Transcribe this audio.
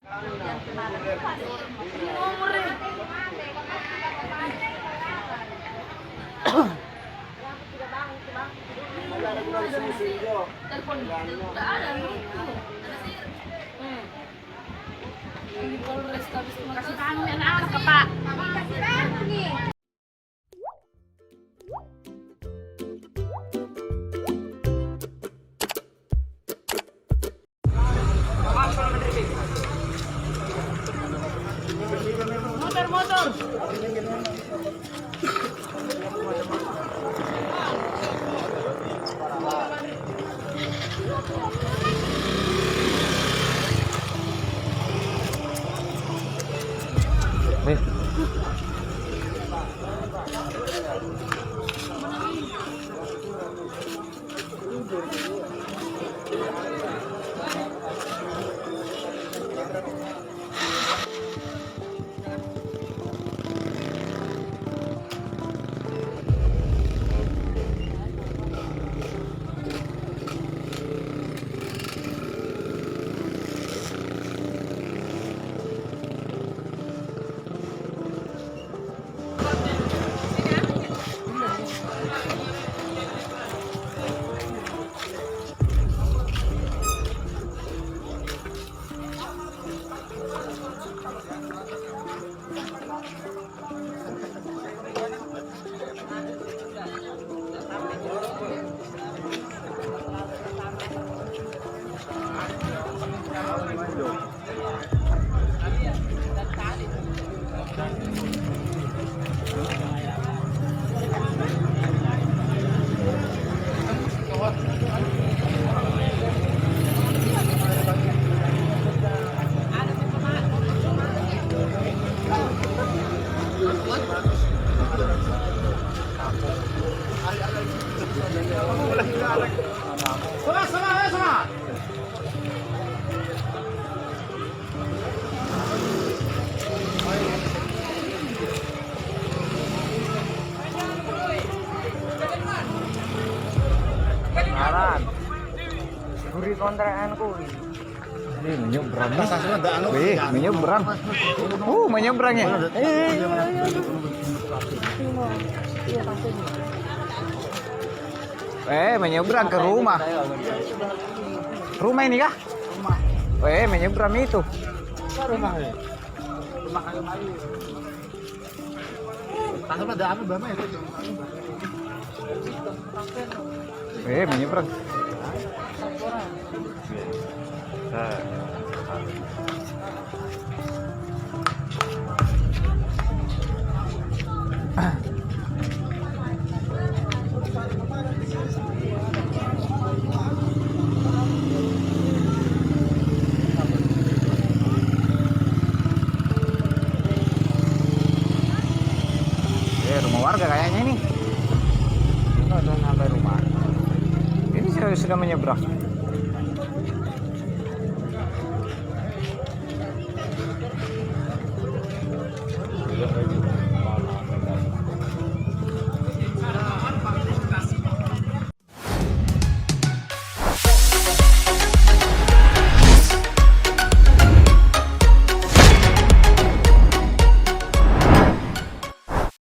Kasih tahu anak-anak ke Pak. Motor. Sama. Aran. Guri kontrakanku. Ini menyeberang. Menyeberang. Menyeberang ya. Menyeberang ke rumah. Rumah ini kah? Rumah. Menyeberang itu. Rumah ya. Rumah kayu. Tangan ada apa berapa ya? Menyeberang. Rumah warga kayaknya ini. Sudah sampai rumah. Ini sudah menyeberang.